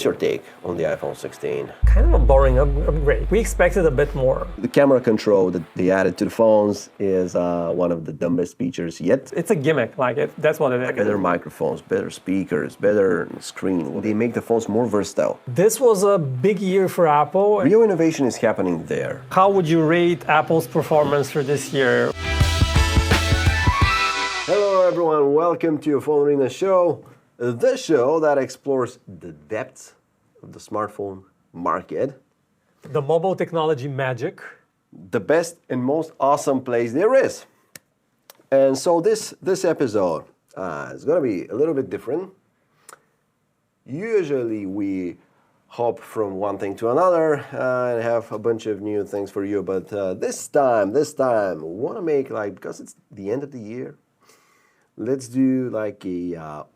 what's your take on the iPhone 16? Kind of a boring upgrade. We expected a bit more. The camera control that they added to the phones is one of the dumbest features yet. It's a gimmick, that's what it is. Better microphones, better speakers, better screen. They make the phones more versatile. This was a big year for Apple. Real innovation is happening there. How would you rate Apple's performance for this year? Hello everyone, welcome to PhoneArena show, the show that explores the depths of the smartphone market. The mobile technology magic. The best and most awesome place there is. And so this episode is going to be a little bit different. Usually we hop from one thing to another and have a bunch of new things for you, but this time we want to make, because it's the end of the year, let's do a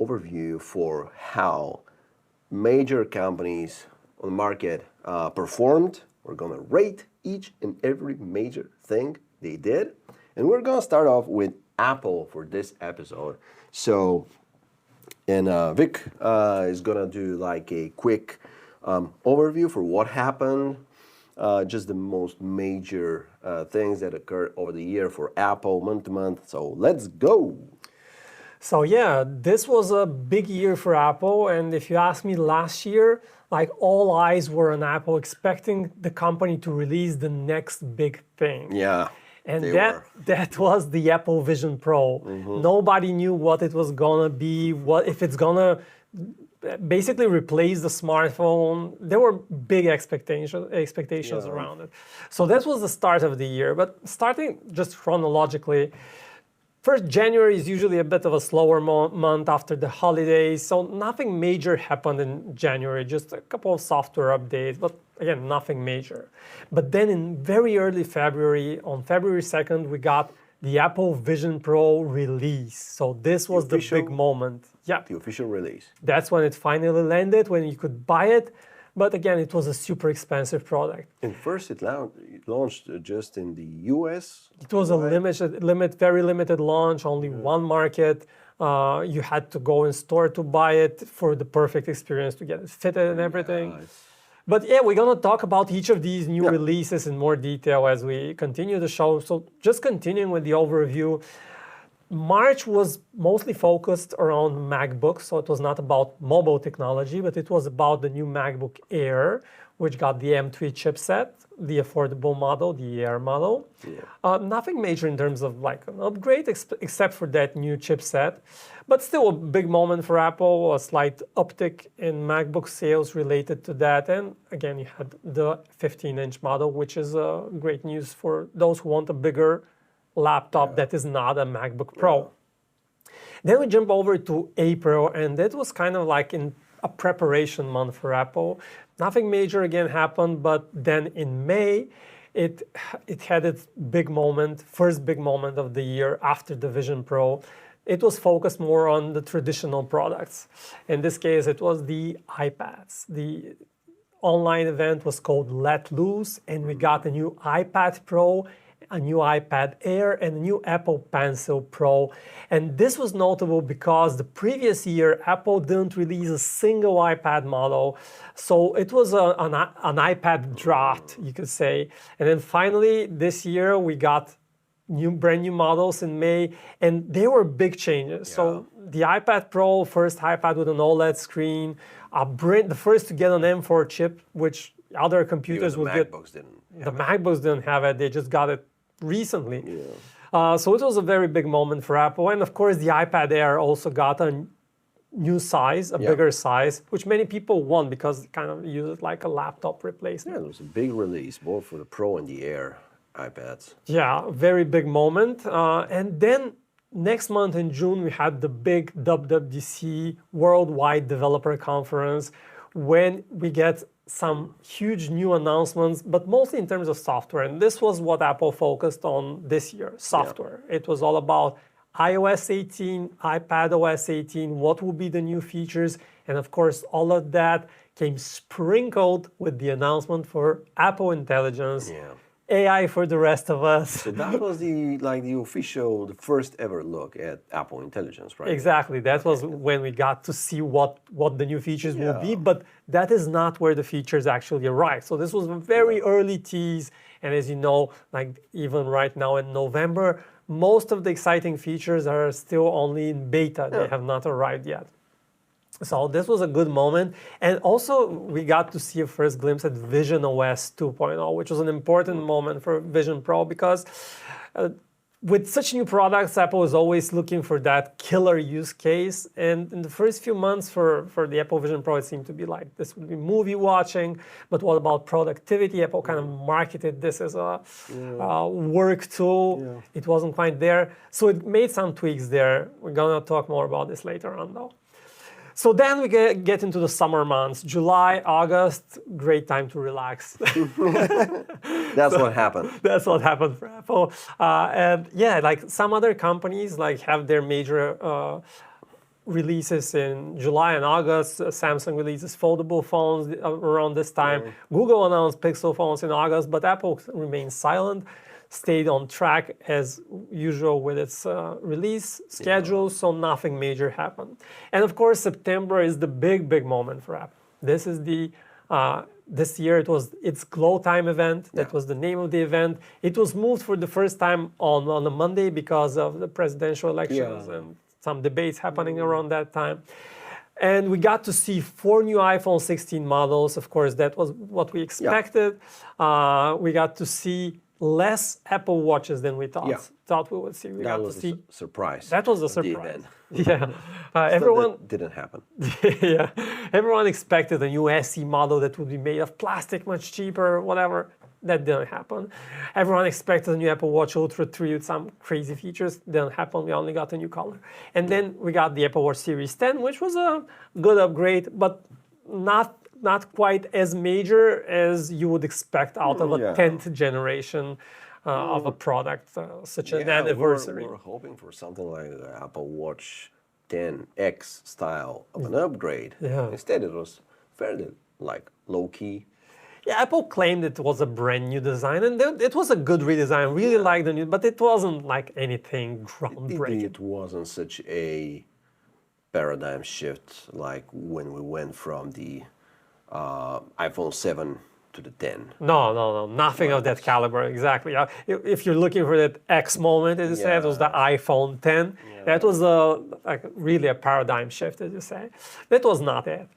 overview for how major companies on the market performed. We're going to rate each and every major thing they did. And we're going to start off with Apple for this episode. So, and Vic is going to do a quick overview for what happened, just the most major things that occurred over the year for Apple month to month. So let's go. So yeah, this was a big year for Apple, and if you ask me last year, all eyes were on Apple, expecting the company to release the next big thing. Yeah, and that was the Apple Vision Pro. Mm-hmm. Nobody knew what it was gonna be, if it's gonna basically replace the smartphone. There were big expectations around it. So that was the start of the year. But starting just chronologically, first, January is usually a bit of a slower month after the holidays, so nothing major happened in January, just a couple of software updates, but again, nothing major. But then in very early February, on February 2nd, we got the Apple Vision Pro release. So this was the big moment. Yeah. The official release. That's when it finally landed, when you could buy it. But again, it was a super expensive product. And first it launched just in the US? It was a very limited launch, only one market. You had to go in store to buy it for the perfect experience, to get it fitted and everything. Nice. But yeah, we're going to talk about each of these new releases in more detail as we continue the show. So just continuing with the overview, March was mostly focused around MacBooks, so it was not about mobile technology, but it was about the new MacBook Air, which got the M3 chipset, the affordable model, the Air model. Yeah. Nothing major in terms of an upgrade, except for that new chipset, but still a big moment for Apple, a slight uptick in MacBook sales related to that. And again, you had the 15-inch model, which is great news for those who want a bigger laptop that is not a MacBook Pro. Then we jump over to April, and that was kind of in a preparation month for Apple. Nothing major again happened, but then in May, it had its big moment, first big moment of the year after the Vision Pro. It was focused more on the traditional products. In this case, it was the iPads. The online event was called Let Loose, and we got a new iPad Pro, a new iPad Air, and a new Apple Pencil Pro. And this was notable because the previous year, Apple didn't release a single iPad model. So it was an iPad drought, you could say. And then finally, this year, we got brand new models in May, and they were big changes. Yeah. So the iPad Pro, first iPad with an OLED screen, the first to get an M4 chip, which other computers would get. The MacBooks didn't have it, they just got it recently. Yeah. So it was a very big moment for Apple. And of course, the iPad Air also got a new size, a bigger size, which many people want because it kind of use it like a laptop replacement. Yeah, it was a big release, both for the Pro and the Air iPads. Yeah, very big moment. And then next month in June, we had the big WWDC Worldwide Developer Conference, when we get some huge new announcements, but mostly in terms of software. And this was what Apple focused on this year, software. Yeah. It was all about iOS 18, iPadOS 18, what will be the new features. And of course, all of that came sprinkled with the announcement for Apple Intelligence. Yeah. AI for the rest of us. So that was the official, the first ever look at Apple Intelligence, right? Exactly. That was when we got to see what the new features will be, Yeah. but that is not where the features actually arrive. So this was a very early tease, and as you know, like even right now in November, most of the exciting features are still only in beta. They have not arrived yet. So this was a good moment. And also we got to see a first glimpse at Vision OS 2.0, which was an important moment for Vision Pro because with such new products, Apple is always looking for that killer use case. And in the first few months for the Apple Vision Pro, it seemed to be like this would be movie watching, but what about productivity? Apple kind of marketed this as a work tool. Yeah. It wasn't quite there. So it made some tweaks there. We're gonna talk more about this later on though. So then we get into the summer months, July, August, great time to relax. That's what happened. That's what happened for Apple. And yeah, like some other companies like have their major releases in July and August. Samsung releases foldable phones around this time. Google announced Pixel phones in August, but Apple remained silent, stayed on track as usual with its release schedule, so nothing major happened. And of course, September is the big moment for Apple. This is this year it was its Glow Time event. That was the name of the event. It was moved for the first time on a Monday because of the presidential elections and some debates happening around that time. And we got to see 4 new iPhone 16 models. Of course, that was what we expected. We got to see less Apple Watches than we thought we would see. That was a surprise. That was a of the surprise. event. Yeah, everyone That didn't happen. yeah, everyone expected a new SE model that would be made of plastic, much cheaper, whatever. That didn't happen. Everyone expected a new Apple Watch Ultra 3 with some crazy features. Didn't happen. We only got a new color. And then we got the Apple Watch Series 10, which was a good upgrade, but not quite as major as you would expect out of a 10th generation of a product, such an anniversary. We're hoping for something like the Apple Watch 10X style of an upgrade. Yeah. Instead, it was fairly low-key. Yeah, Apple claimed it was a brand new design, and it was a good redesign. Really liked the new, but it wasn't like anything groundbreaking. It wasn't such a paradigm shift like when we went from the iPhone 7 to the 10. No, nothing of that caliber, exactly. If you're looking for that X moment, as you said, it was the iPhone 10. That was really a paradigm shift, as you say. That was not it.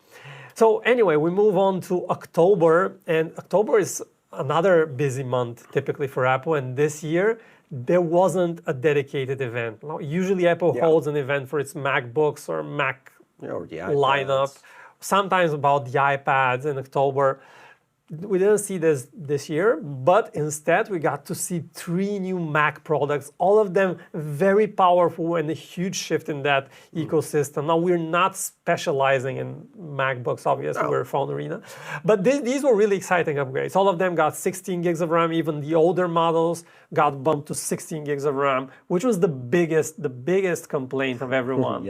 So anyway, we move on to October, and October is another busy month typically for Apple, and this year there wasn't a dedicated event. Usually Apple holds an event for its MacBooks or Mac Or the lineup, sometimes about the iPads in October. We didn't see this year, but instead we got to see 3 new Mac products, all of them very powerful and a huge shift in that ecosystem. Now, we're not specializing in MacBooks, obviously, we're PhoneArena, but these were really exciting upgrades. All of them got 16 gigs of RAM, even the older models got bumped to 16 gigs of RAM, which was the biggest complaint of everyone.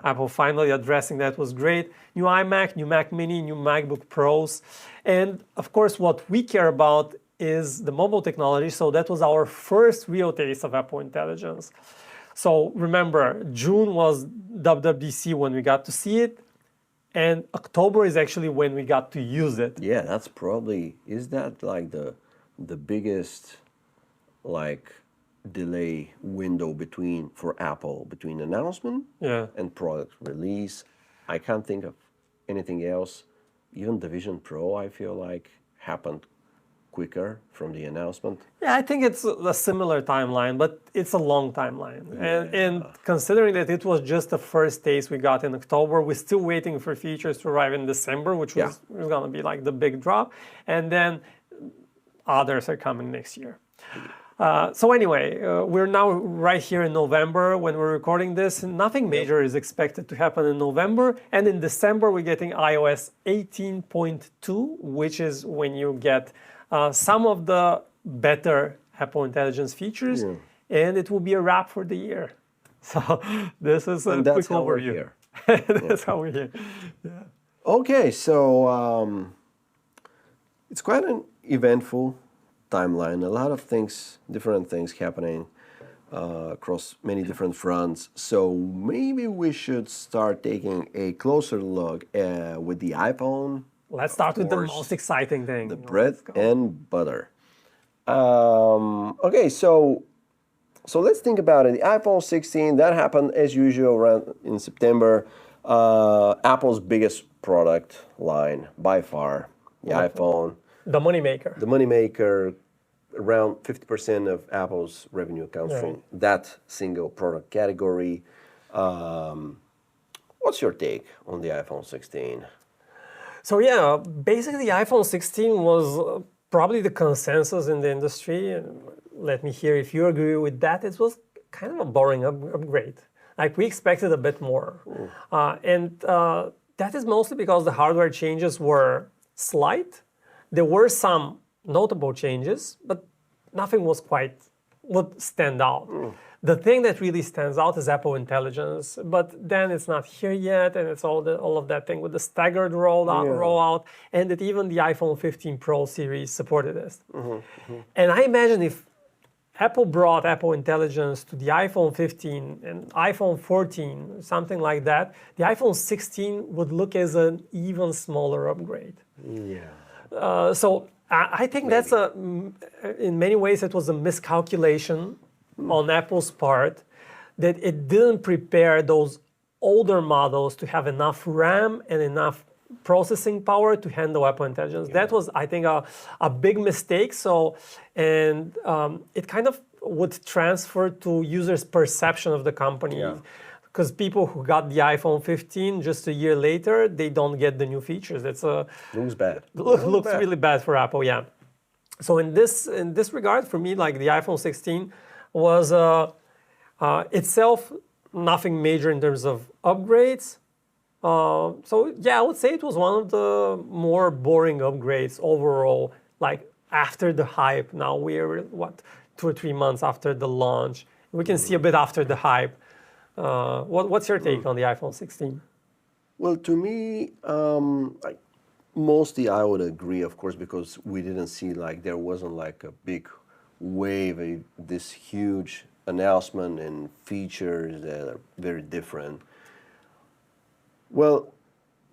Apple finally addressing that was great. New iMac, new Mac Mini, new MacBook Pros. And of course, what we care about is the mobile technology. So that was our first real taste of Apple Intelligence. So remember, June was WWDC when we got to see it. And October is actually when we got to use it. Yeah, that's probably, is that like the biggest delay window for Apple between announcement and product release? I can't think of anything else. Even the Vision Pro, I feel like, happened quicker from the announcement. Yeah, I think it's a similar timeline, but it's a long timeline. And considering that it was just the first taste we got in October, we're still waiting for features to arrive in December, which was going to be like the big drop. And then others are coming next year. So anyway, we're now right here in November when we're recording this. Nothing major is expected to happen in November. And in December, we're getting iOS 18.2, which is when you get some of the better Apple Intelligence features. And it will be a wrap for the year. So this is a quick overview. That's how we're here. Okay, so it's quite an eventful timeline. A lot of things, different things happening across many different fronts. So maybe we should start taking a closer look with the iPhone. Let's start with the course, most exciting thing. The bread Let's go. and butter. Okay, so let's think about it. The iPhone 16, that happened as usual around in September. Apple's biggest product line by far, the iPhone. The moneymaker. The moneymaker, around 50% of Apple's revenue comes from that single product category. What's your take on the iPhone 16? So yeah, basically the iPhone 16 was probably the consensus in the industry. And let me hear if you agree with that. It was kind of a boring upgrade. Like we expected a bit more. And that is mostly because the hardware changes were slight. There were some notable changes, but nothing would stand out. The thing that really stands out is Apple Intelligence, but then it's not here yet, and it's all of that thing with the staggered rollout, and that even the iPhone 15 Pro series supported this. And I imagine if Apple brought Apple Intelligence to the iPhone 15 and iPhone 14, something like that, the iPhone 16 would look as an even smaller upgrade. So I think that's in many ways it was a miscalculation on Apple's part that it didn't prepare those older models to have enough RAM and enough processing power to handle Apple Intelligence. That was, I think, a big mistake. So, and it kind of would transfer to users' perception of the company. Because people who got the iPhone 15 just a year later, they don't get the new features. Looks bad. Looks really bad for Apple, yeah. So in this regard, for me, like the iPhone 16 was itself nothing major in terms of upgrades. So yeah, I would say it was one of the more boring upgrades overall. Like after the hype, now we're 2 or 3 months after the launch. We can see a bit after the hype. What's your take on the iPhone 16? Well, to me, mostly I would agree, of course, because we didn't see there wasn't like a big wave, this huge announcement and features that are very different. Well,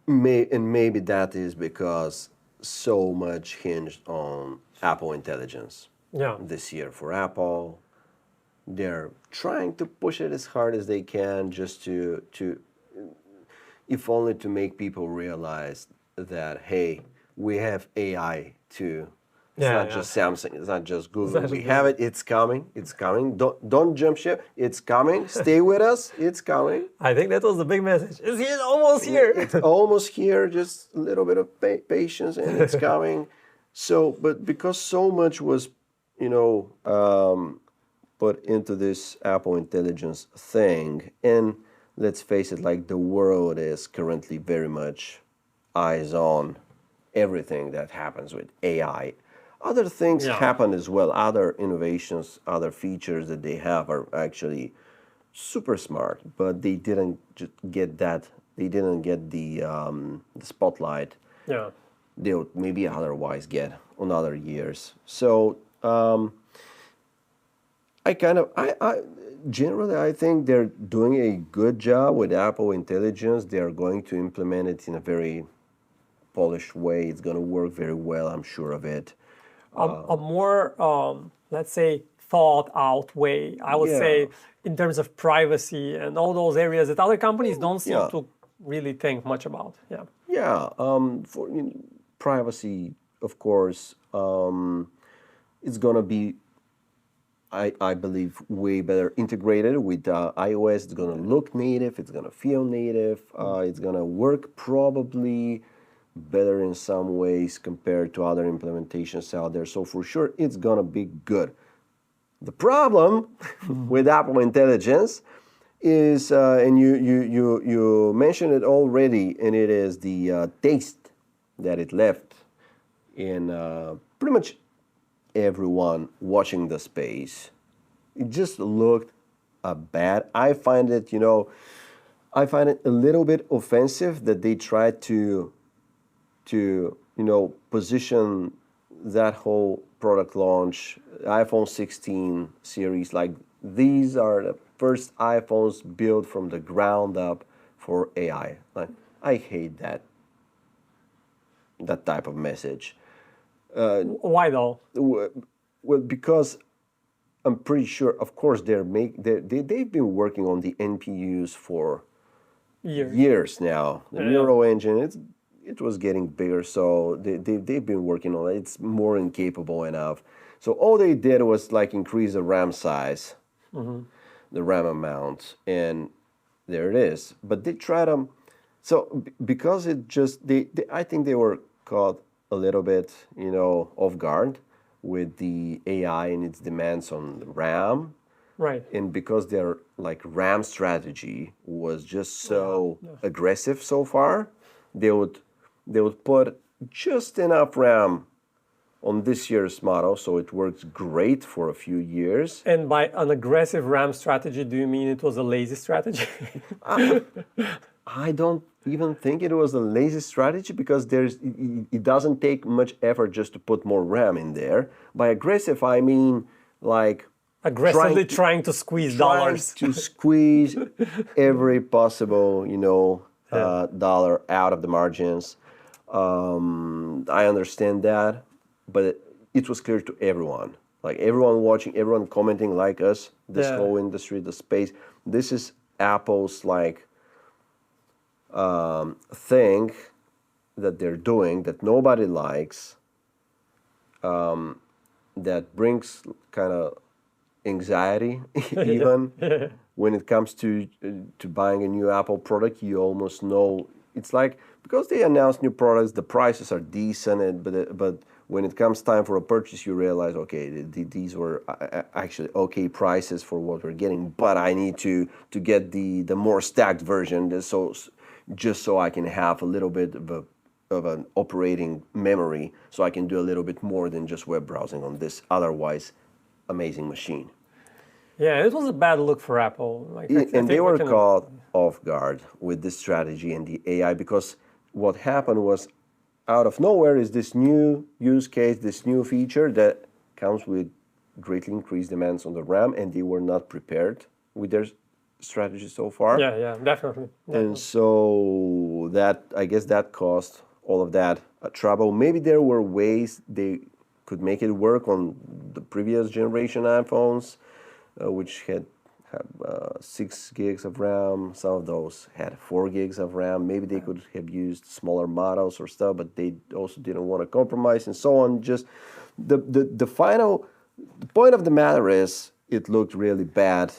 maybe that is because so much hinged on Apple Intelligence this year for Apple. They're trying to push it as hard as they can just to if only to make people realize that, hey, we have AI too. It's not just Samsung, it's not just Google. We have it, it's coming, it's coming. Don't jump ship, it's coming. Stay with us, it's coming. I think that was the big message. It's here, almost here. It's almost here, just a little bit of patience and it's coming. So, but because so much was, put into this Apple Intelligence thing, and let's face it, the world is currently very much eyes on everything that happens with AI. Other things happen as well. Other innovations, other features that they have are actually super smart, but they didn't just get that. They didn't get the spotlight. They would maybe otherwise get on other years. So generally I think they're doing a good job with Apple Intelligence. They are going to implement it in a very polished way. It's going to work very well, I'm sure of it. A more, let's say, thought out way, I would say, in terms of privacy and all those areas that other companies don't seem to really think much about. For privacy, of course, it's going to be, I believe, way better integrated with iOS. It's going to look native, it's going to feel native, it's going to work probably better in some ways compared to other implementations out there. So for sure, it's going to be good. The problem with Apple Intelligence is, and you mentioned it already, and it is the taste that it left in pretty much everyone watching the space. It just looked bad. I find it a little bit offensive that they tried to position that whole product launch, iPhone 16 series, like these are the first iPhones built from the ground up for AI. Like I hate that type of message. Why though? Well, because I'm pretty sure, of course, they've been working on the NPUs for years now. The Neural engine, it was getting bigger, so they've been working on it. It's more than capable enough. So all they did was like increase the RAM size, the RAM amount, and there it is. But they tried them, because it just I think they were caught a little bit, off guard with the AI and its demands on the RAM. Right. And because their like RAM strategy was just so aggressive so far, they would put just enough RAM on this year's model, so it works great for a few years. And by an aggressive RAM strategy, do you mean it was a lazy strategy? I don't even think it was a lazy strategy because it doesn't take much effort just to put more RAM in there. By aggressive, I mean like aggressively trying to squeeze dollars. To squeeze every possible, dollar out of the margins. I understand that, but it was clear to everyone. Like everyone watching, everyone commenting like us, this whole industry, the space. This is Apple's like thing that they're doing that nobody likes, that brings kind of anxiety even when it comes to buying a new Apple product. You almost know it's like, because they announce new products, the prices are decent, but when it comes time for a purchase, you realize, okay, these were actually okay prices for what we're getting, but I need to get the more stacked version, just so I can have a little bit of an operating memory, so I can do a little bit more than just web browsing on this otherwise amazing machine. Yeah, it was a bad look for Apple. And they were caught off guard with this strategy and the AI, because what happened was, out of nowhere is this new use case, this new feature that comes with greatly increased demands on the RAM, and they were not prepared with their strategy so far. Yeah, definitely. And so I guess that caused all of that trouble. Maybe there were ways they could make it work on the previous generation iPhones, which had 6 gigs of RAM. Some of those had 4 gigs of RAM. Maybe they could have used smaller models or stuff, but they also didn't want to compromise and so on. Just the point of the matter is, it looked really bad.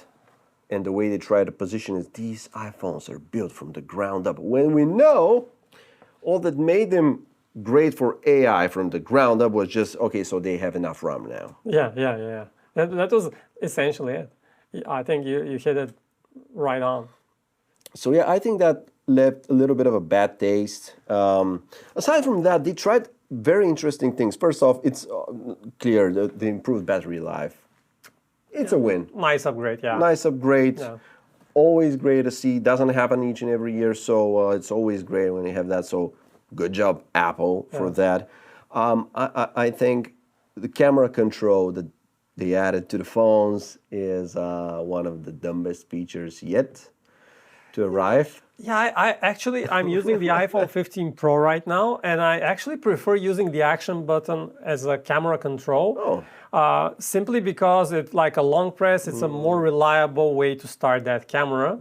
And the way they try to position is, these iPhones are built from the ground up. When we know all that made them great for AI from the ground up was just, okay, so they have enough RAM now. Yeah. That was essentially it. I think you hit it right on. So yeah, I think that left a little bit of a bad taste. Aside from that, they tried very interesting things. First off, it's clear that the improved battery life. It's a win. Nice upgrade, yeah. Nice upgrade. Yeah. Always great to see. Doesn't happen each and every year, so it's always great when you have that. So good job, Apple, for that. I think the camera control that they added to the phones is one of the dumbest features yet to arrive. Yeah, I'm using the iPhone 15 Pro right now, and I actually prefer using the action button as a camera control. Simply because it's like a long press, it's a more reliable way to start that camera.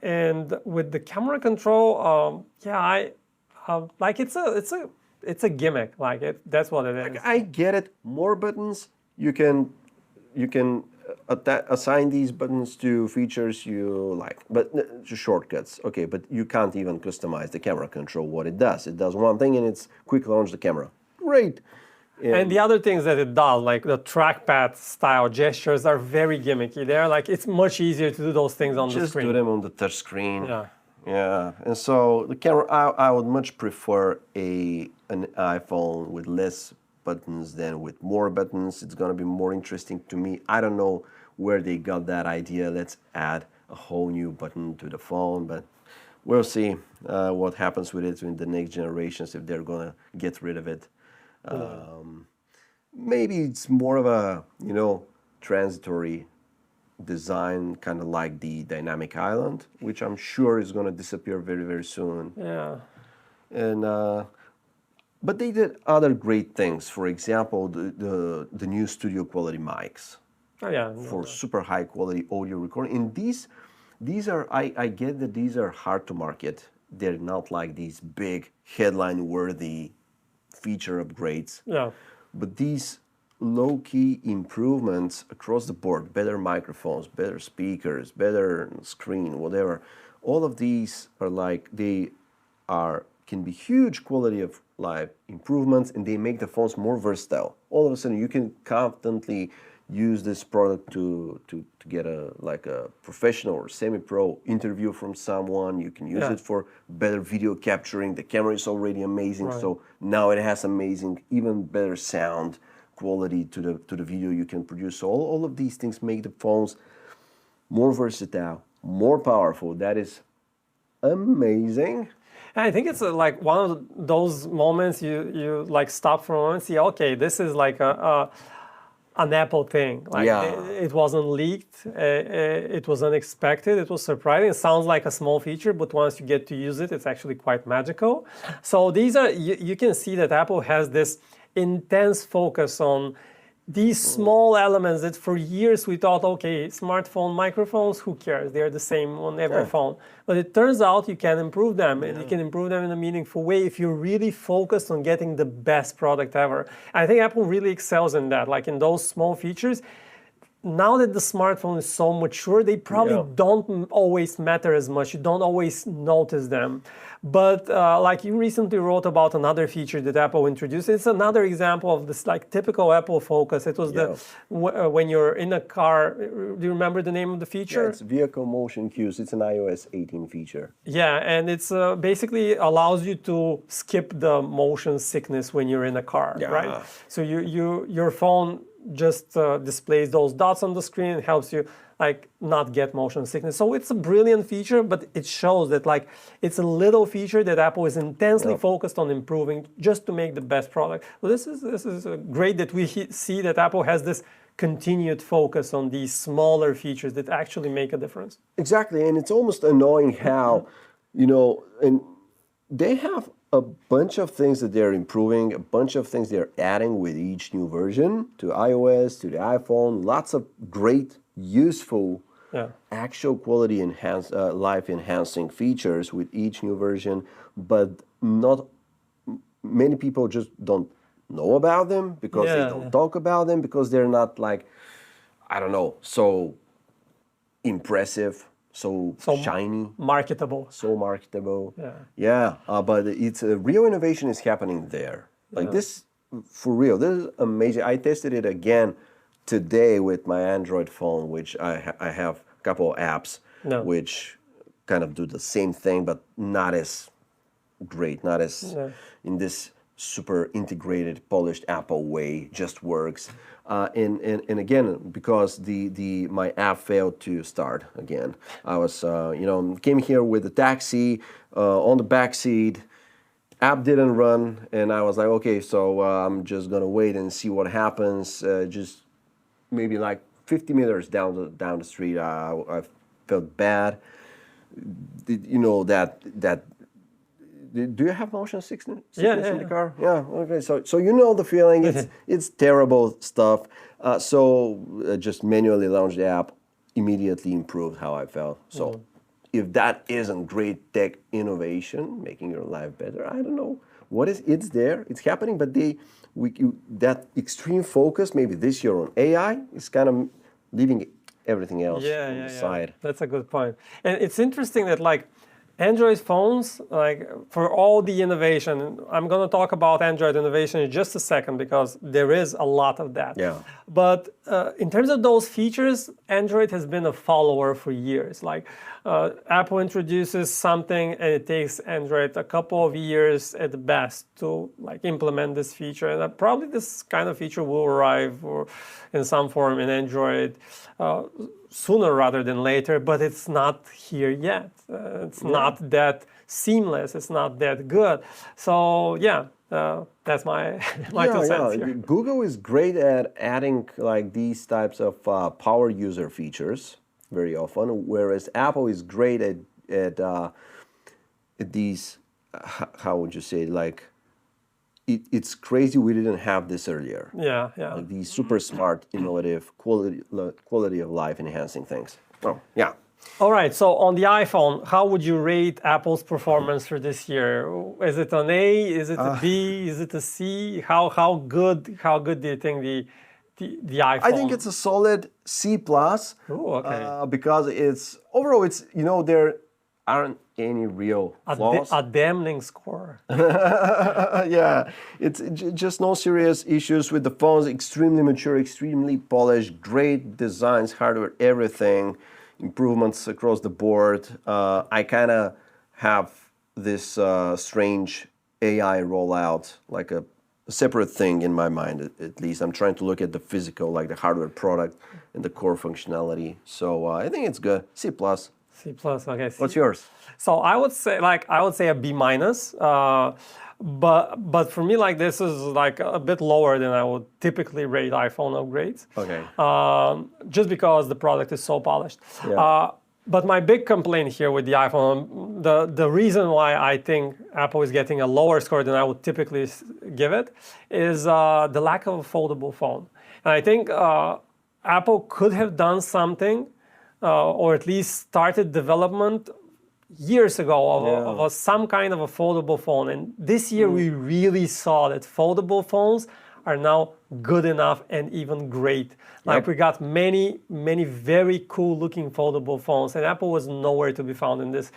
And with the camera control, like it's a gimmick. Like that's what it is. I get it. More buttons, you can assign these buttons to features you like, but to shortcuts. Okay, but you can't even customize the camera control. What it does one thing, and it's quick launch the camera. Great. And the other things that it does, like the trackpad style gestures, are very gimmicky. They're like, it's much easier to do those things on the screen. Just do them on the touch screen. Yeah. And so the camera, I would much prefer an iPhone with less buttons than with more buttons. It's going to be more interesting to me. I don't know where they got that idea. Let's add a whole new button to the phone, but we'll see what happens with it in the next generations, if they're going to get rid of it. Maybe it's more of a, transitory design, kind of like the dynamic island, which I'm sure is going to disappear very, very soon. Yeah. And but they did other great things. For example, the new studio quality mics Oh, yeah. for super high quality audio recording. And these are, I get that these are hard to market. They're not like these big headline worthy feature upgrades. Yeah. But these low-key improvements across the board, better microphones, better speakers, better screen, whatever, all of these are like, can be huge quality of life improvements, and they make the phones more versatile. All of a sudden, you can confidently use this product to get a professional or semi-pro interview from someone. You can use Yeah. it for better video capturing. The camera is already amazing, Right. so now it has amazing, even better sound quality to the video you can produce. So all of these things make the phones more versatile, more powerful. That is amazing. And I think it's like one of those moments you like stop for a moment and see, okay, this is like an Apple thing. Like Yeah. it wasn't leaked, it was unexpected, it was surprising. It sounds like a small feature, but once you get to use it, it's actually quite magical. So these are, you can see that Apple has this intense focus on these small elements that for years we thought, okay, smartphone microphones, who cares? They're the same on every phone. But it turns out you can improve them, and you can improve them in a meaningful way if you're really focused on getting the best product ever. And I think Apple really excels in that, like in those small features. Now that the smartphone is so mature, they probably don't always matter as much. You don't always notice them. But like you recently wrote about another feature that Apple introduced. It's another example of this like typical Apple focus. It was when you're in a car. Do you remember the name of the feature? Yeah, it's vehicle motion cues. It's an iOS 18 feature. Yeah, and it's basically allows you to skip the motion sickness when you're in a car, right? So your phone just displays those dots on the screen and helps you like not get motion sickness. So it's a brilliant feature, but it shows that like it's a little feature that Apple is intensely focused on improving just to make the best product. So this is great that we see that Apple has this continued focus on these smaller features that actually make a difference. Exactly, and it's almost annoying how, and they have a bunch of things that they're improving, a bunch of things they're adding with each new version to iOS, to the iPhone, lots of great, useful, actual quality life enhancing features with each new version, but not many people just don't know about them because they don't talk about them because they're not like, I don't know, so impressive. So shiny, marketable. So marketable. But it's a real innovation is happening there. Like this, for real. This is amazing. I tested it again today with my Android phone, which I have a couple of apps which kind of do the same thing, but not as great, not as in this super integrated, polished Apple way. Just works. And again, because my app failed to start again. I was came here with the taxi on the back seat. App didn't run, and I was like, okay, so I'm just gonna wait and see what happens. Just maybe like 50 meters down the street, I felt bad. That. Do you have motion sickness in the car? Yeah. Okay. So you know the feeling. It's terrible stuff. So just manually launch the app. Immediately improved how I felt. So if that isn't great tech innovation, making your life better, I don't know what is. It's there. It's happening. But that extreme focus, maybe this year on AI, is kind of leaving everything else on the side. That's a good point. And it's interesting that like Android phones, like for all the innovation, I'm going to talk about Android innovation in just a second because there is a lot of that. Yeah. But in terms of those features, Android has been a follower for years. Like Apple introduces something and it takes Android a couple of years at the best to like implement this feature. And probably this kind of feature will arrive in some form in Android sooner rather than later, but it's not here yet. It's not that seamless. It's not that good. So yeah, That's my my 2 cents here. Google is great at adding like these types of power user features very often, whereas Apple is great at these. How would you say it? Like it's crazy we didn't have this earlier. Yeah, yeah. Like these super smart, innovative, quality of life enhancing things. Oh, yeah. All right. So on the iPhone, how would you rate Apple's performance for this year? Is it an A? Is it a B? Is it a C? How good do you think the iPhone? I think it's a solid C plus. Ooh, okay. Because it's overall, it's there aren't any real flaws. A damning score. Yeah, it's just no serious issues with the phones. Extremely mature, extremely polished, great designs, hardware, everything. Improvements across the board. I kind of have this strange AI rollout, like a separate thing in my mind, at least. I'm trying to look at the physical, like the hardware product and the core functionality. So I think it's good. C plus. C plus. Okay. What's yours? So I would say a B minus. But for me, like this is like a bit lower than I would typically rate iPhone upgrades. Okay. Just because the product is so polished. Yeah. But my big complaint here with the iPhone, the reason why I think Apple is getting a lower score than I would typically give it, is the lack of a foldable phone. And I think Apple could have done something, or at least started development years ago of some kind of a foldable phone. And this year we really saw that foldable phones are now good enough and even great. Like we got many very cool looking foldable phones, and Apple was nowhere to be found in this.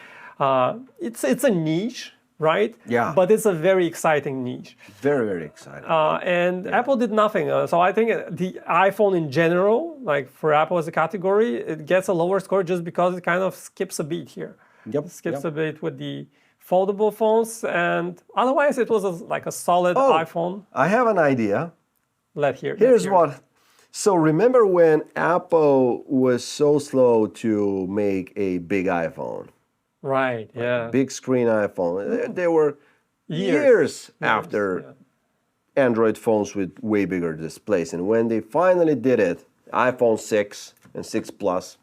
It's a niche, right? Yeah. But it's a very exciting niche. Very, very exciting. And Apple did nothing. So I think the iPhone in general, like for Apple as a category, it gets a lower score just because it kind of skips a beat here. Skips a bit with the foldable phones, and otherwise it was like a solid iPhone. I have an idea. Here's what. So remember when Apple was so slow to make a big iPhone? Right, yeah. Big screen iPhone. They were years after Android phones with way bigger displays. And when they finally did it, iPhone 6 and 6 Plus,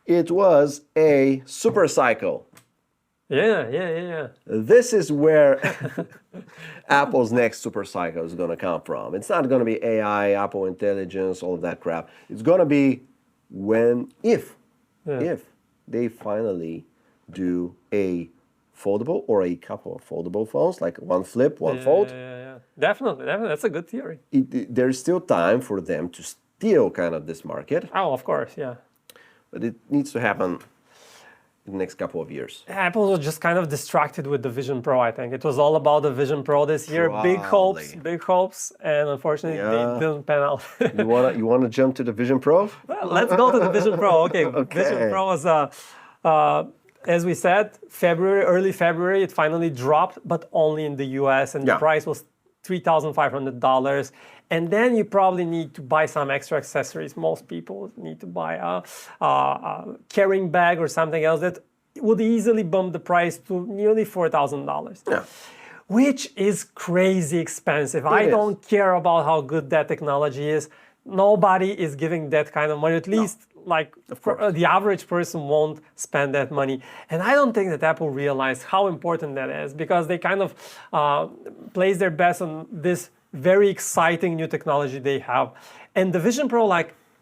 it was a super cycle. Yeah. This is where Apple's next super cycle is going to come from. It's not going to be AI, Apple Intelligence, all of that crap. It's going to be if they finally do a foldable or a couple of foldable phones, like one flip, one fold. Yeah. Definitely. That's a good theory. There's still time for them to steal kind of this market. Oh, of course, yeah. But it needs to happen in the next couple of years. Apple was just kind of distracted with the Vision Pro, I think. It was all about the Vision Pro this year. Probably. Big hopes, and unfortunately they didn't pan out. You wanna jump to the Vision Pro? Well, let's go to the Vision Pro. Okay. Vision Pro was, as we said, early February, it finally dropped, but only in the US, and the price was $3,500. And then you probably need to buy some extra accessories. Most people need to buy a carrying bag or something else that would easily bump the price to nearly $4,000. Yeah. Which is crazy expensive. I don't care about how good that technology is. Nobody is giving that kind of money. At least, the average person won't spend that money. And I don't think that Apple realized how important that is, because they kind of place their bets on this very exciting new technology they have. And the Vision Pro,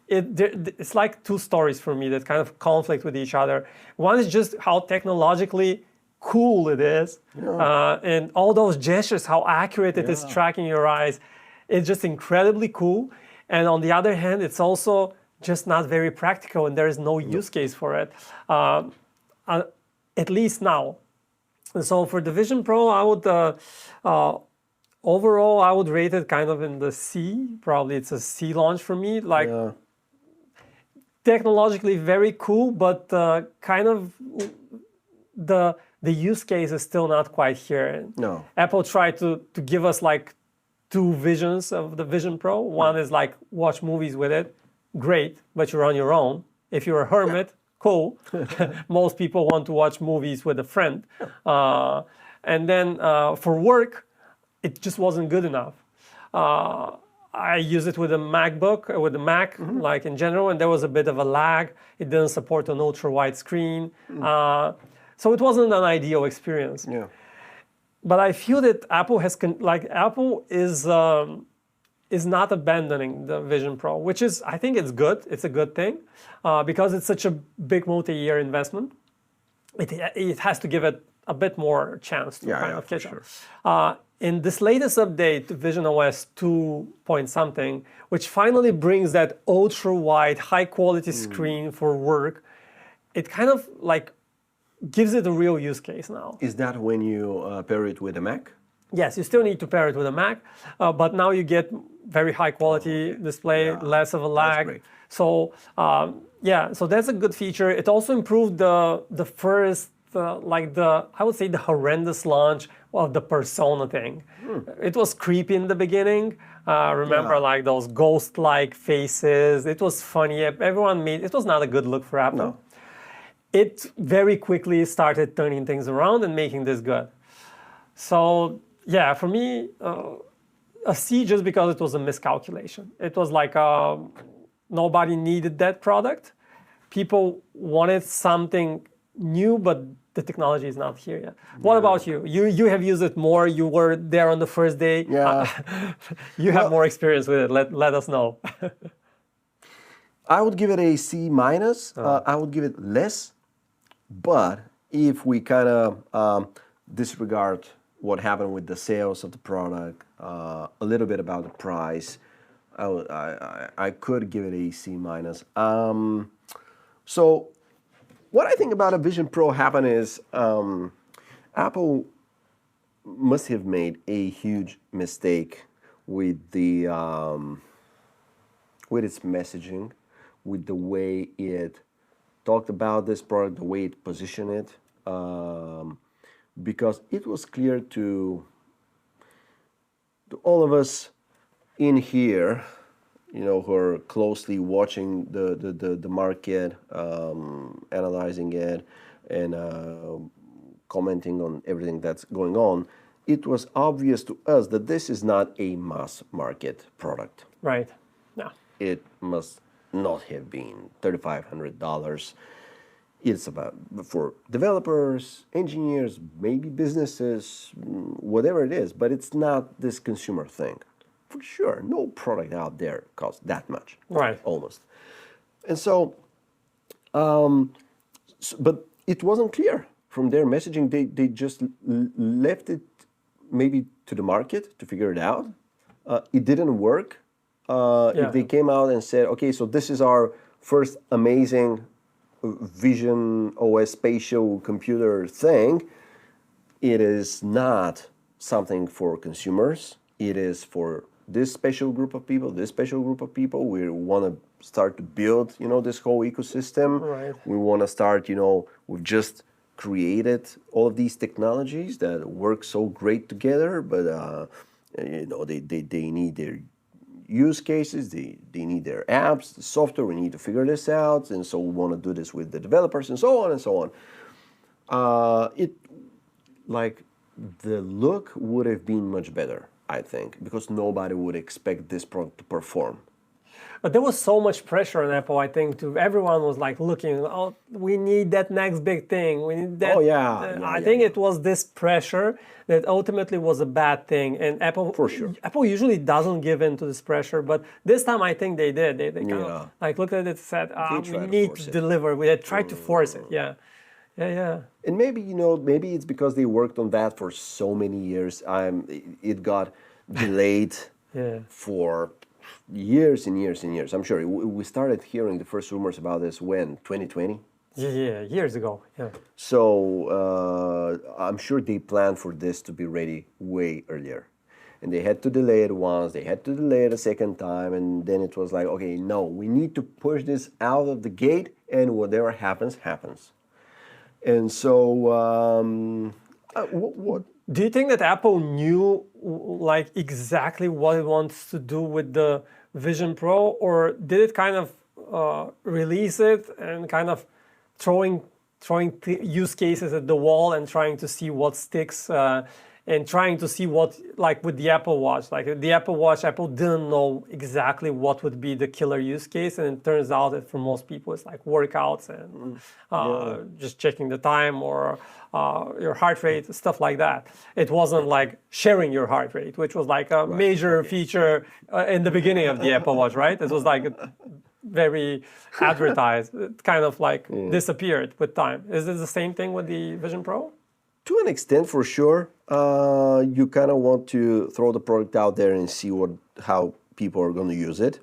it's like two stories for me that kind of conflict with each other. One is just how technologically cool it is, and all those gestures, how accurate it is tracking your eyes. It's just incredibly cool. And on the other hand, it's also just not very practical, and there is no use case for it, at least now. And so for the Vision Pro, I would overall I would rate it kind of in the C. Probably it's a C launch for me. Technologically very cool, but kind of the use case is still not quite here. No. Apple tried to give us two visions of the Vision Pro. One is watch movies with it. Great, but you're on your own. If you're a hermit, cool. Most people want to watch movies with a friend. And then for work, it just wasn't good enough. I use it with a MacBook, with the Mac, like in general, and there was a bit of a lag. It didn't support an ultra-wide screen. So it wasn't an ideal experience. Yeah. But I feel that Apple is not abandoning the Vision Pro, which is, I think it's good. It's a good thing because it's such a big multi-year investment. It has to give it a bit more chance to kind of catch up. In this latest update, Vision OS 2 point something, which finally brings that ultra-wide, high-quality screen for work, it kind of like gives it a real use case now. Is that when you pair it with a Mac? Yes, you still need to pair it with a Mac, but now you get very high-quality display, less of a lag. That's great. So so that's a good feature. It also improved the first, I would say the horrendous launch of the Persona thing. It was creepy in the beginning. Remember like those ghost-like faces. It was funny. It was not a good look for Apple. No. It very quickly started turning things around and making this good. So yeah, for me, a C just because it was a miscalculation. It was like nobody needed that product. People wanted something new, but the technology is not here yet. What about you? You have used it more. You were there on the first day. Yeah. You have more experience with it. Let us know. I would give it a C minus. I would give it less. But if we kind of disregard what happened with the sales of the product, a little bit about the price, I could give it a C minus. So what I think about a Vision Pro happened is Apple must have made a huge mistake with the with its messaging, with the way it talked about this product, the way it positioned it, because it was clear to all of us in here, who are closely watching the market, analyzing it, and commenting on everything that's going on. It was obvious to us that this is not a mass market product. Right. Yeah. It must not have been $3,500. It's about for developers, engineers, maybe businesses, whatever it is, but it's not this consumer thing. For sure, no product out there costs that much. Right. Almost. And so, but it wasn't clear from their messaging. They just left it maybe to the market to figure it out. It didn't work. If they came out and said, okay, so this is our first amazing Vision OS spatial computer thing, it is not something for consumers. It is for this special group of people, this special group of people. We want to start to build, this whole ecosystem. Right. We want to start, we've just created all of these technologies that work so great together, but, they need their use cases, they need their apps, the software, we need to figure this out, and so we want to do this with the developers, and so on and so on. The look would have been much better, I think, because nobody would expect this product to perform. But there was so much pressure on Apple, I think, everyone was like looking, we need that next big thing. We need that. Oh, yeah. I think it was this pressure that ultimately was a bad thing. And Apple, for sure, Apple usually doesn't give in to this pressure, but this time I think they did. They kind of looked at it and said, we need to deliver. We had tried to force it. Yeah. And maybe, maybe it's because they worked on that for so many years. It got delayed for years and years and years. I'm sure we started hearing the first rumors about this when 2020. Yeah, years ago. Yeah. So I'm sure they planned for this to be ready way earlier, and they had to delay it once. They had to delay it a second time, and then it was like, okay, no, we need to push this out of the gate, and whatever happens, happens. And so, what? Do you think that Apple knew exactly what it wants to do with the Vision Pro, or did it kind of release it and kind of throwing use cases at the wall and trying to see what sticks and trying to see what, like with the Apple Watch, like the Apple Watch, Apple didn't know exactly what would be the killer use case, and it turns out that for most people it's like workouts and just checking the time or your heart rate, stuff like that. It wasn't like sharing your heart rate, which was like a major feature in the beginning of the Apple Watch, right? It was like very advertised. It kind of like disappeared with time. Is it the same thing with the Vision Pro? To an extent, for sure. You kind of want to throw the product out there and see how people are going to use it,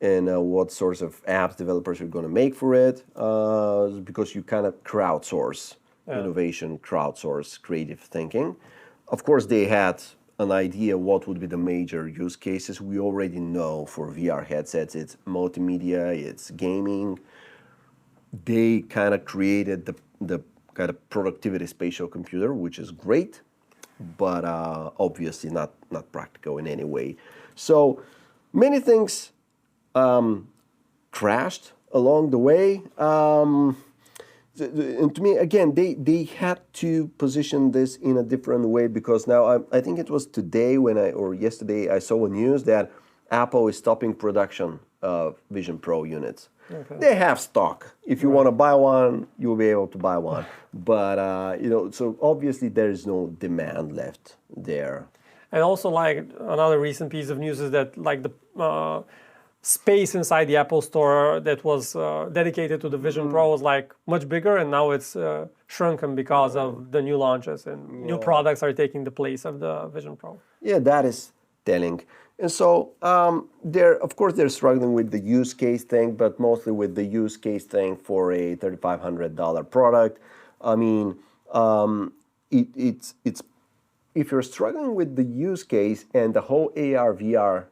and what sorts of apps developers are going to make for it, because you kind of crowdsource innovation, crowdsource creative thinking. Of course, they had an idea what would be the major use cases. We already know for VR headsets, it's multimedia, it's gaming. They kind of created the kind of productivity spatial computer, which is great, but obviously not practical in any way. So many things crashed along the way. And to me, again, they had to position this in a different way, because now I think it was today or yesterday I saw a news that Apple is stopping production of Vision Pro units. Okay. They have stock. If you want to buy one, you'll be able to buy one. But so obviously there is no demand left there. And also, like another recent piece of news is that like the space inside the Apple Store that was dedicated to the Vision Pro was like much bigger, and now it's shrunken because of the new launches and new products are taking the place of the Vision Pro. Yeah, that is telling. And so they're struggling with the use case thing, but mostly with the use case thing for a $3,500 product. I mean, it's if you're struggling with the use case, and the whole AR VR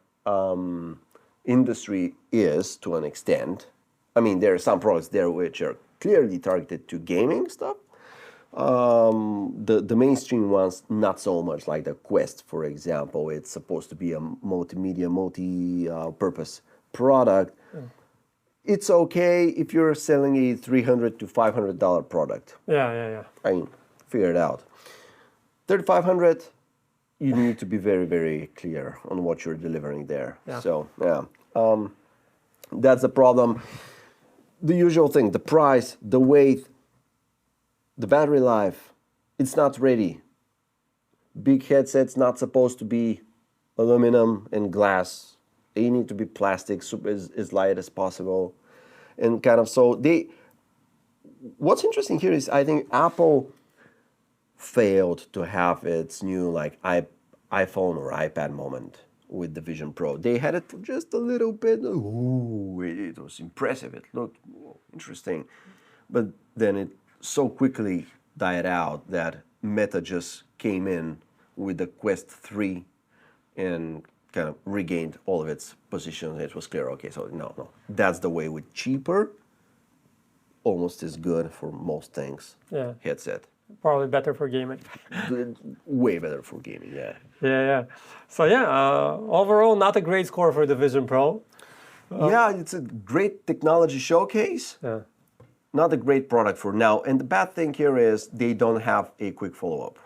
industry is to an extent. I mean, there are some products there which are clearly targeted to gaming stuff. The mainstream ones, not so much, like the Quest, for example. It's supposed to be a multimedia, multi-purpose product. It's okay if you're selling a $300 to $500 product. Yeah. I mean, figure it out. $3,500, you need to be very, very clear on what you're delivering there. Yeah. So, that's the problem. The usual thing, the price, the weight, the battery life, it's not ready. Big headsets not supposed to be aluminum and glass. They need to be plastic, as light as possible. And kind of what's interesting here is I think Apple failed to have its new like iPhone or iPad moment with the Vision Pro. They had it for just a little bit. Ooh, it was impressive. It looked interesting. But then it so quickly died out that Meta just came in with the Quest 3 and kind of regained all of its position. It was clear, okay, so no. That's the way, with cheaper, almost as good for most things. Yeah. Headset. Probably better for gaming. Way better for gaming, yeah. Yeah. So overall, not a great score for the Vision Pro. It's a great technology showcase. Yeah. Not a great product for now. And the bad thing here is they don't have a quick follow-up.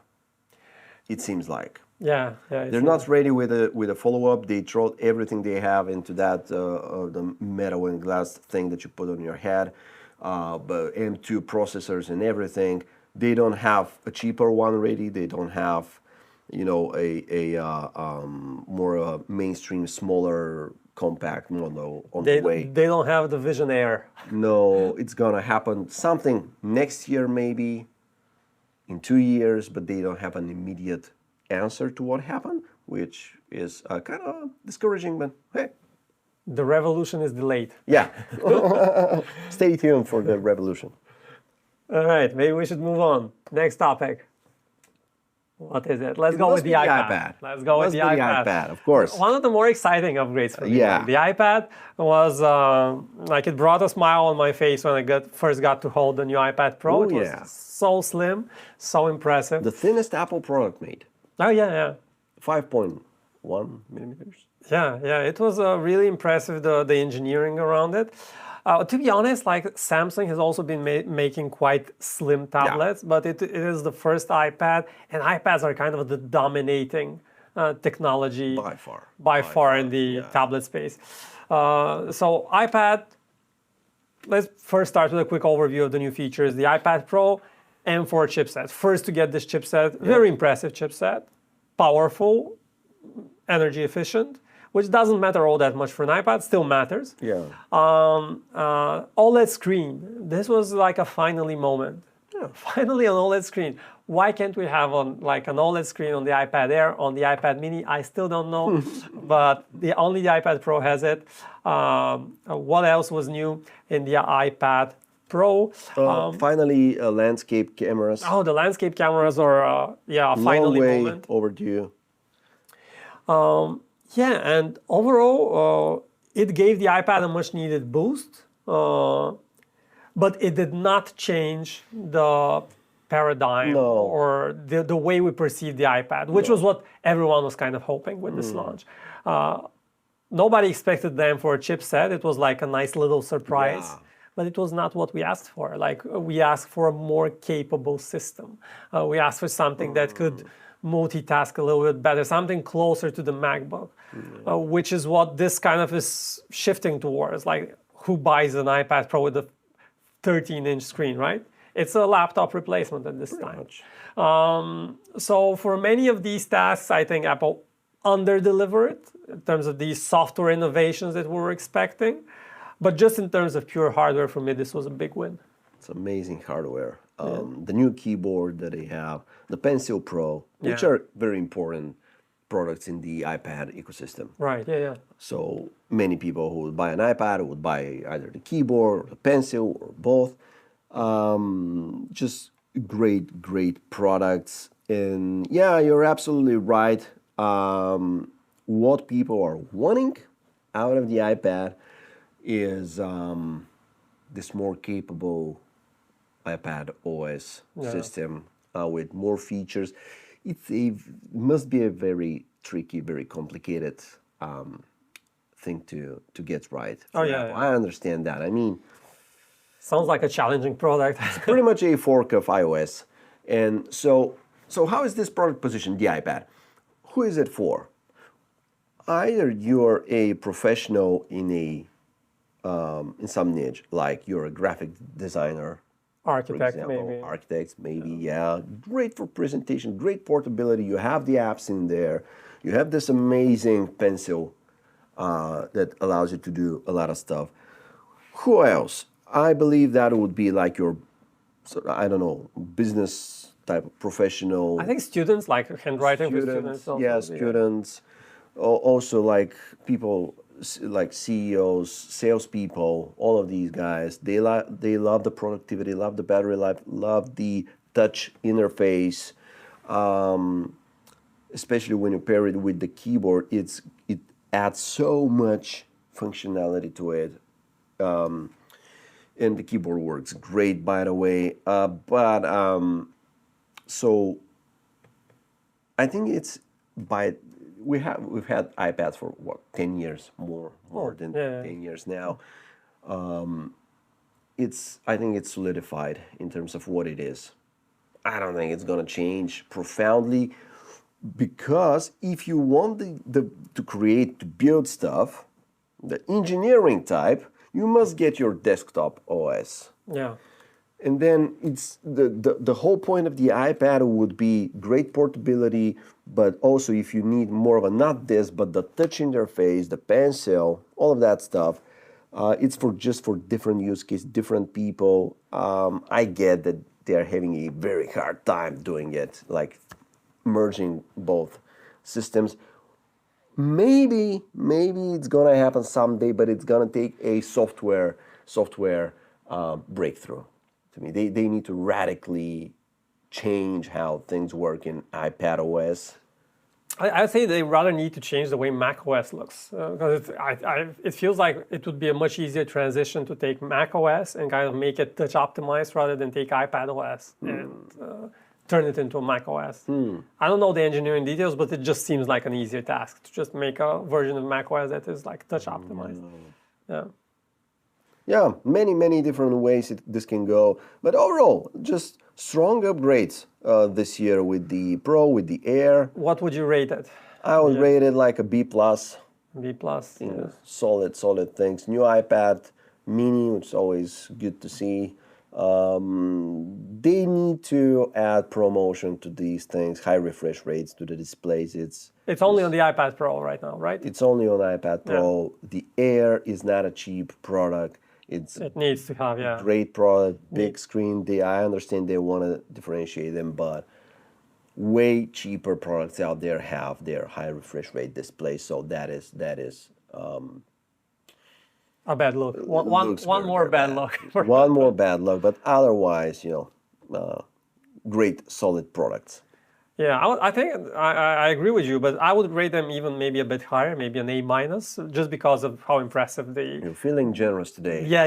It seems like. Yeah. They're not ready with a follow-up. They throw everything they have into that the metal and glass thing that you put on your head, but M2 processors and everything. They don't have a cheaper one ready. They don't have, a more mainstream, smaller, compact model on the way. They don't have the Vision Air. No, it's gonna happen something next year, maybe in 2 years, but they don't have an immediate answer to what happened, which is kind of discouraging. But hey, the revolution is delayed. Yeah, stay tuned for the revolution. All right, maybe we should move on. Next topic. What is it? Let's go with the iPad. Let's go with the iPad. Of course. One of the more exciting upgrades for me. Yeah. The iPad was it brought a smile on my face when I first got to hold the new iPad Pro. It was so slim, so impressive. The thinnest Apple product made. Oh yeah. 5.1 millimeters. Yeah. It was really impressive, the engineering around it. To be honest, like Samsung has also been making quite slim tablets, but it is the first iPad, and iPads are kind of the dominating technology by far in the yeah. tablet space. So iPad, let's first start with a quick overview of the new features. The iPad Pro M4 chipset. First to get this chipset, very impressive chipset, powerful, energy efficient, which doesn't matter all that much for an iPad, still matters. Yeah. OLED screen. This was like a finally moment. Yeah. Finally an OLED screen. Why can't we have an OLED screen on the iPad Air, on the iPad Mini? I still don't know, but only the iPad Pro has it. What else was new in the iPad Pro? Finally, landscape cameras. Oh, the landscape cameras are a finally moment. Overdue. Yeah, and overall, it gave the iPad a much needed boost, but it did not change the paradigm or the way we perceive the iPad, which was what everyone was kind of hoping with this launch. Nobody expected them for a chipset. It was like a nice little surprise. Yeah. But it was not what we asked for. Like, we asked for a more capable system. We asked for something that could multitask a little bit better, something closer to the MacBook, which is what this kind of is shifting towards. Like, who buys an iPad Pro with a 13-inch screen, right? It's a laptop replacement at this time. So for many of these tasks, I think Apple under-delivered in terms of these software innovations that we were expecting. But just in terms of pure hardware, for me, this was a big win. It's amazing hardware. The new keyboard that they have, the Pencil Pro, which are very important products in the iPad ecosystem. Right, yeah. So many people who would buy an iPad would buy either the keyboard or the pencil or both. Just great products. And yeah, you're absolutely right. What people are wanting out of the iPad is this more capable iPad OS system with more features. It must be a very tricky, very complicated thing to get right. I understand that. I mean, sounds like a challenging product. Pretty much a fork of iOS. And so how is this product positioned, the iPad? Who is it for? Either you're a professional in some niche, like you're a graphic designer, architects maybe. Yeah. Great for presentation, great portability. You have the apps in there. You have this amazing pencil that allows you to do a lot of stuff. Who else? I believe that would be like your, I don't know, business type of professional. I think students, like handwriting for students. Also, yeah, students. Also like people like CEOs, salespeople, all of these guys, they love the productivity, love the battery life, love the touch interface, especially when you pair it with the keyboard. It adds so much functionality to it, and the keyboard works great, by the way. So I think it's we've had iPads for 10 years, more than 10 years now. I think it's solidified in terms of what it is. I don't think it's gonna change profoundly, because if you want to build stuff, the engineering type, you must get your desktop OS. Yeah. And then it's the whole point of the iPad would be great portability, but also if you need more of a, not this, but the touch interface, the pencil, all of that stuff, it's just for different use cases, different people. I get that they're having a very hard time doing it, like merging both systems. Maybe it's gonna happen someday, but it's gonna take a software breakthrough. To me, they need to radically change how things work in iPad OS. I say they rather need to change the way Mac OS looks, because it feels like it would be a much easier transition to take Mac OS and kind of make it touch optimized rather than take iPad OS and turn it into a Mac OS. I don't know the engineering details, but it just seems like an easier task to just make a version of Mac OS that is like touch optimized. Yeah. Yeah, many different ways this can go. But overall, just strong upgrades this year with the Pro, with the Air. What would you rate it? I would rate it like a B plus. B plus. Yeah. Solid things. New iPad Mini, which is always good to see. They need to add promotion to these things, high refresh rates to the displays. It's only on the iPad Pro right now, right? It's only on iPad Pro. Yeah. The Air is not a cheap product. It needs to have, yeah. Great product, big screen. I understand they want to differentiate them, but way cheaper products out there have their high refresh rate displays. So that is a bad look. One more bad look. One more bad look, but otherwise, great solid products. Yeah, I think I agree with you, but I would rate them even maybe a bit higher, maybe an A minus, just because of how impressive they. You're feeling generous today. Yeah.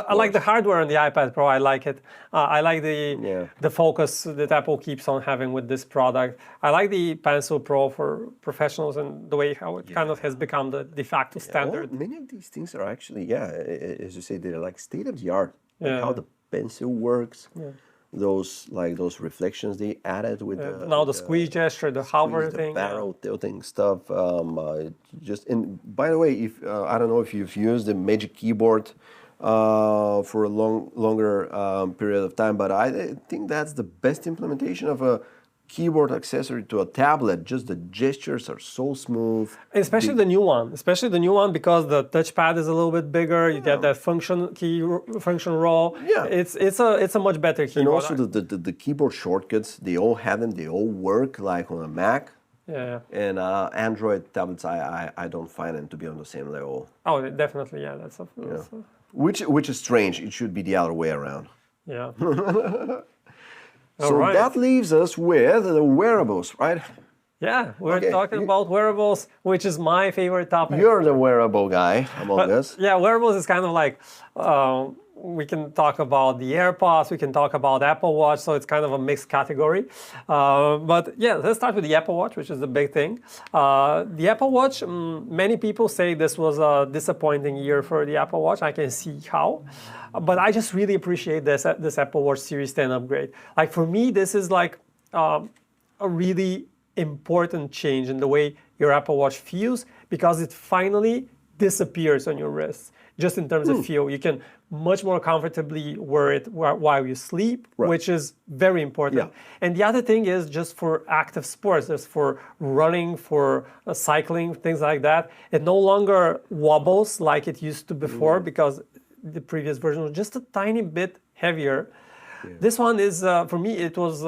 I like the hardware on the iPad Pro. I like it. I like the focus that Apple keeps on having with this product. I like the Pencil Pro for professionals and the way how it kind of has become the de facto standard. Well, many of these things are actually, as you say, they're like state of the art. Like how the pencil works. Yeah. Those reflections they added with the squeeze gesture, the hover thing, barrel tilting stuff. And by the way, if I don't know if you've used the Magic Keyboard for a longer period of time, but I think that's the best implementation of a keyboard accessory to a tablet. Just the gestures are so smooth. Especially the new one. Because the touchpad is a little bit bigger. You get that function row. Yeah. It's a much better keyboard. And also the keyboard shortcuts, they all have them. They all work like on a Mac. Yeah. And Android tablets, I don't find them to be on the same level. Oh, definitely, yeah. Which is strange. It should be the other way around. Yeah. So that leaves us with the wearables, right? Yeah, we're talking about wearables, which is my favorite topic. You're the wearable guy among us. Yeah, wearables is kind of like, we can talk about the AirPods, we can talk about Apple Watch, so it's kind of a mixed category. But yeah, let's start with the Apple Watch, which is the big thing. The Apple Watch, many people say this was a disappointing year for the Apple Watch. I can see how. But I just really appreciate this Apple Watch Series 10 upgrade. Like for me, this is like a really important change in the way your Apple Watch feels, because it finally disappears on your wrists. Just in terms of feel, you can much more comfortably wear it while you sleep, which is very important. Yeah. And the other thing is just for active sports, just for running, for cycling, things like that. It no longer wobbles like it used to before, because the previous version was just a tiny bit heavier. Yeah. This one is, for me, it was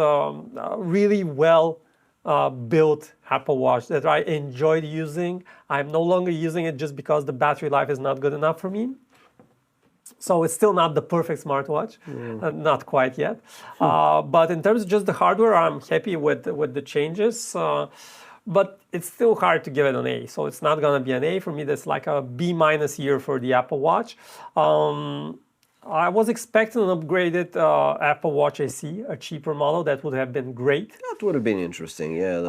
really well built Apple Watch that I enjoyed using. I'm no longer using it just because the battery life is not good enough for me. So it's still not the perfect smartwatch, not quite yet. But in terms of just the hardware, I'm happy with the changes. But it's still hard to give it an A. So it's not going to be an A. For me, that's like a B minus year for the Apple Watch. I was expecting an upgraded Apple Watch SE, a cheaper model. That would have been great. That would have been interesting, yeah,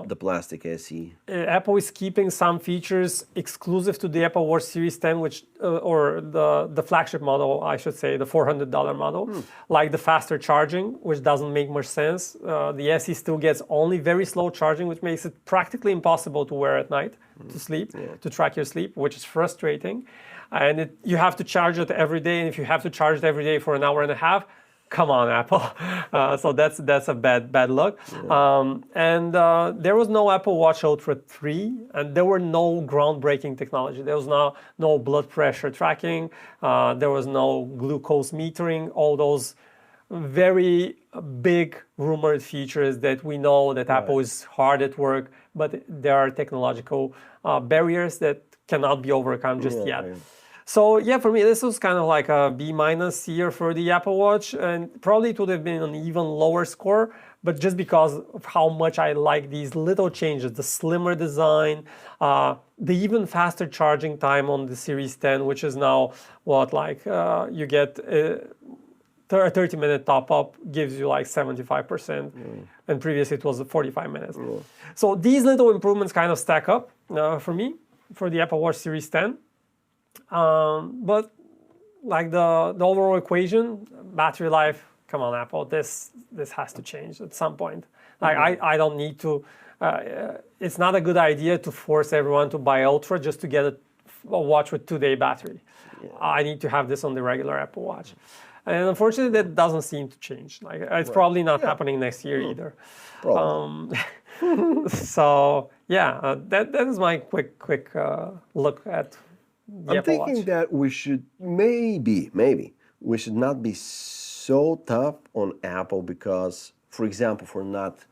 the plastic SE. Apple is keeping some features exclusive to the Apple Watch Series 10, which or the flagship model, I should say, the $400 model, like the faster charging, which doesn't make much sense. The SE still gets only very slow charging, which makes it practically impossible to wear at night, to sleep, to track your sleep, which is frustrating. And you have to charge it every day, and if you have to charge it every day for an hour and a half, come on, Apple. So that's a bad luck. Yeah. There was no Apple Watch Ultra 3, and there were no groundbreaking technology. There was no blood pressure tracking. There was no glucose metering. All those very big rumored features that we know that Apple is hard at work, but there are technological barriers that cannot be overcome just yet. Right. So yeah, for me, this was kind of like a B minus year for the Apple Watch, and probably it would have been an even lower score, but just because of how much I like these little changes, the slimmer design, the even faster charging time on the Series 10, which is now you get a 30-minute top-up gives you like 75%, and previously it was 45 minutes. So these little improvements kind of stack up for me, for the Apple Watch Series 10. But like the overall equation, battery life. Come on, Apple, this has to change at some point. Like I don't need to. It's not a good idea to force everyone to buy Ultra just to get a watch with 2-day battery. I need to have this on the regular Apple Watch. And unfortunately, that doesn't seem to change. Like it's probably not happening next year either. Probably. So yeah, that is my quick look at the I'm Apple thinking Watch. that we should maybe we should not be so tough on Apple because, for example, for not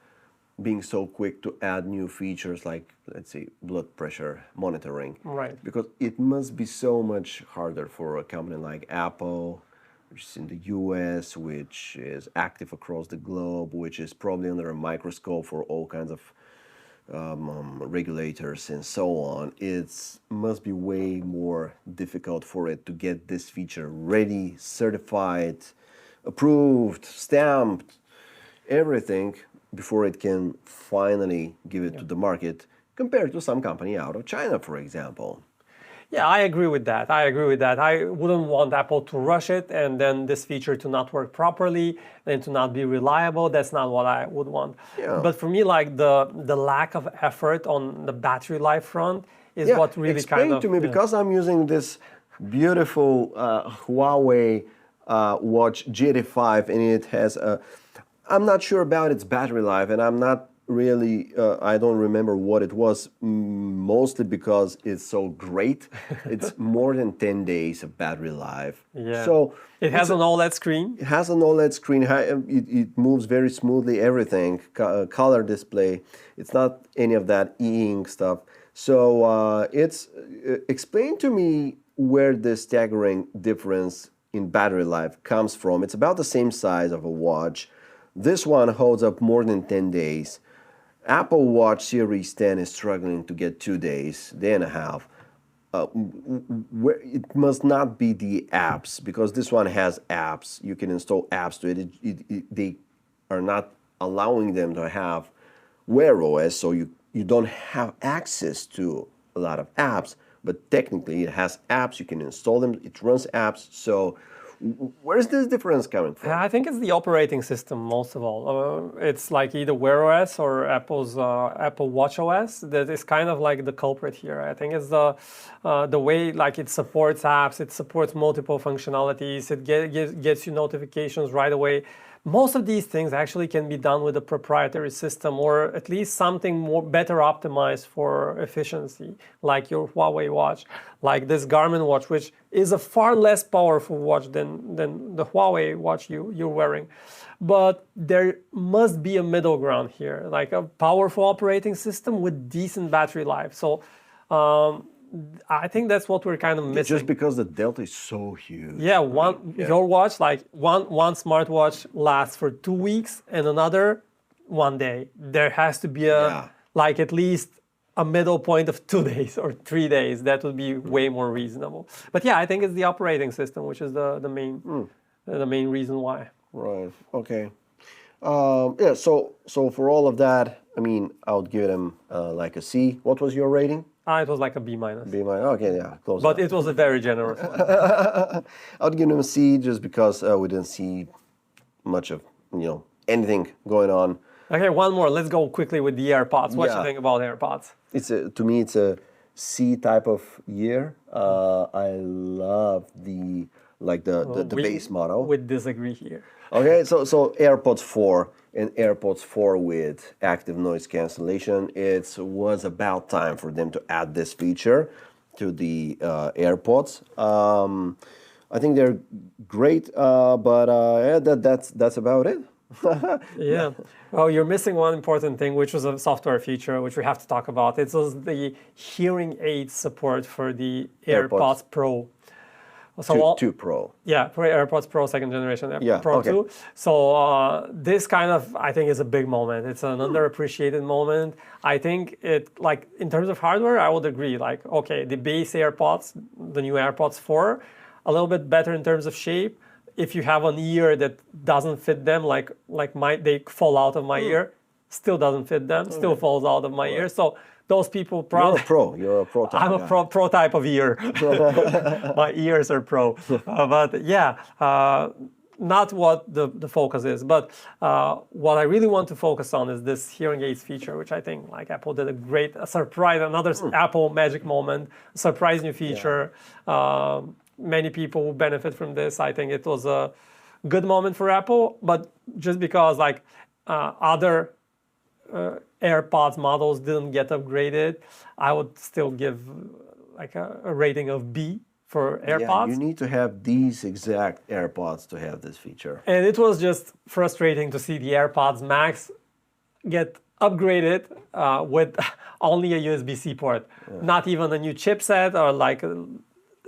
being so quick to add new features like, let's say, blood pressure monitoring. Right. Because it must be so much harder for a company like Apple, which is in the US, which is active across the globe, which is probably under a microscope for all kinds of regulators and so on. It must be way more difficult for it to get this feature ready, certified, approved, stamped, everything before it can finally give it to the market compared to some company out of China, for example. Yeah, I agree with that. I wouldn't want Apple to rush it and then this feature to not work properly and to not be reliable. That's not what I would want. Yeah. But for me, like the lack of effort on the battery life front is what really explain kind of to me because I'm using this beautiful Huawei watch GT5 and it has a. I'm not sure about its battery life, and I'm not really. I don't remember what it was. Mostly because it's so great. It's more than 10 days of battery life. Yeah. So it has an OLED screen. it has an OLED screen. It moves very smoothly. Everything, color display. It's not any of that e-ink stuff. So explain to me where this staggering difference in battery life comes from. It's about the same size of a watch. This one holds up more than 10 days. Apple Watch Series 10 is struggling to get 2 days, day and a half. It must not be the apps because this one has apps. You can install apps to it. They are not allowing them to have Wear OS, so you don't have access to a lot of apps. But technically, it has apps. You can install them. It runs apps. So where is this difference coming from? I think it's the operating system most of all. It's like either Wear OS or Apple's Apple Watch OS that is kind of like the culprit here. I think it's the way like it supports apps, it supports multiple functionalities, it gets you notifications right away. Most of these things actually can be done with a proprietary system or at least something more better optimized for efficiency, like your Huawei watch, like this Garmin watch, which is a far less powerful watch than the Huawei watch you're wearing. But there must be a middle ground here, like a powerful operating system with decent battery life. So I think that's what we're kind of missing. Just because the delta is so huge. Yeah, your watch, like one smartwatch lasts for 2 weeks and another 1 day. There has to be like at least a middle point of 2 days or 3 days. That would be way more reasonable. But yeah, I think it's the operating system, which is the main reason why. Right. Okay. So for all of that, I mean, I would give them like a C. What was your rating? It was like a B-. B-. Okay, yeah, close. But it was a very generous one. I would give them a C just because we didn't see much of anything going on. Okay, one more. Let's go quickly with the AirPods. What do you think about AirPods? To me, it's a C type of year. I love the base model. We disagree here. Okay, so AirPods 4 and AirPods 4 with active noise cancellation. It was about time for them to add this feature to the AirPods. I think they're great, but that's about it. Yeah. Oh, you're missing one important thing, which was a software feature, which we have to talk about. It was the hearing aid support for the AirPods Pro. So 2 Pro. Yeah, AirPods Pro 2nd generation, Pro okay. 2. So this kind of, I think, is a big moment. It's an underappreciated moment. I think it, like, in terms of hardware, I would agree. Like, okay, the base AirPods, the new AirPods 4, a little bit better in terms of shape. If you have an ear that doesn't fit them, they fall out of my ear, still doesn't fit them, still falls out of my ear. So those people You're probably. a pro. You're a pro type I'm a guy. pro type of ear. My ears are pro. But yeah, not what the focus is. But what I really want to focus on is this hearing aids feature, which I think like Apple did a surprise, another Apple magic moment, surprise new feature. Many people will benefit from this. I think it was a good moment for Apple, but just because like other AirPods models didn't get upgraded, I would still give like a rating of B for Yeah, AirPods. you need to have these exact AirPods to have this feature. And it was just frustrating to see the AirPods Max get upgraded with only a USB-C port, not even a new chipset or like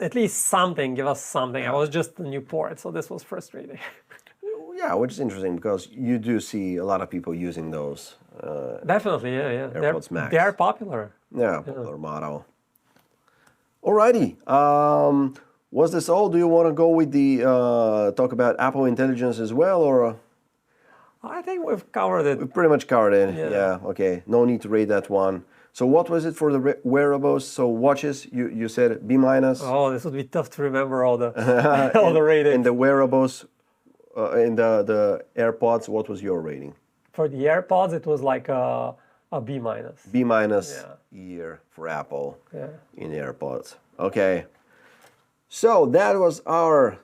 at least something, give us something. It was just a new port, so this was frustrating. Yeah, which is interesting because you do see a lot of people using those. Definitely, yeah. AirPods Max. They're popular. Yeah, popular model. Alrighty. Was this all? Do you want to go with the talk about Apple Intelligence as well, or I think we've covered it. we pretty much covered it? Yeah. Yeah. Okay. No need to rate that one. So what was it for the wearables? So watches, you said B minus. Oh, this would be tough to remember all the all the ratings. In the wearables, in the AirPods, what was your rating? For the AirPods, it was like a B minus. B minus year for Apple in AirPods. Okay. So that was our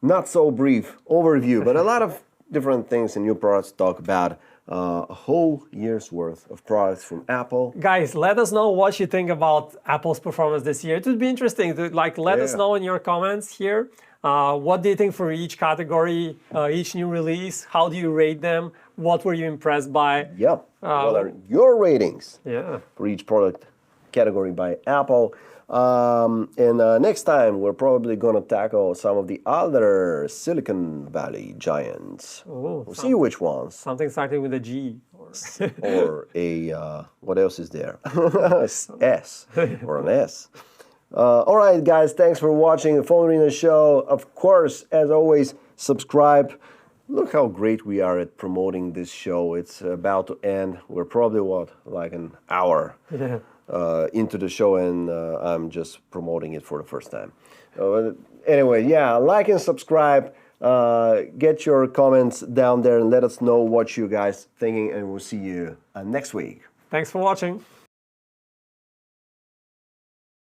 not so brief overview, but a lot of different things and new products to talk about. A whole year's worth of products from Apple. Guys, let us know what you think about Apple's performance this year. It would be interesting to let us know in your comments here. What do you think for each category, each new release? How do you rate them? What were you impressed by? Yep. What are your ratings Yeah. for each product category by Apple? And next time, we're probably going to tackle some of the other Silicon Valley giants. Oh, We'll see which ones. something starting with a G. Or a, what else is there? S or an S. All right, guys, thanks for watching the PhoneArena show. Of course, as always, subscribe. Look how great we are at promoting this show. It's about to end. We're probably, like an hour into the show, and I'm just promoting it for the first time. Anyway, yeah, like and subscribe. Get your comments down there and let us know what you guys thinking, and we'll see you next week. Thanks for watching.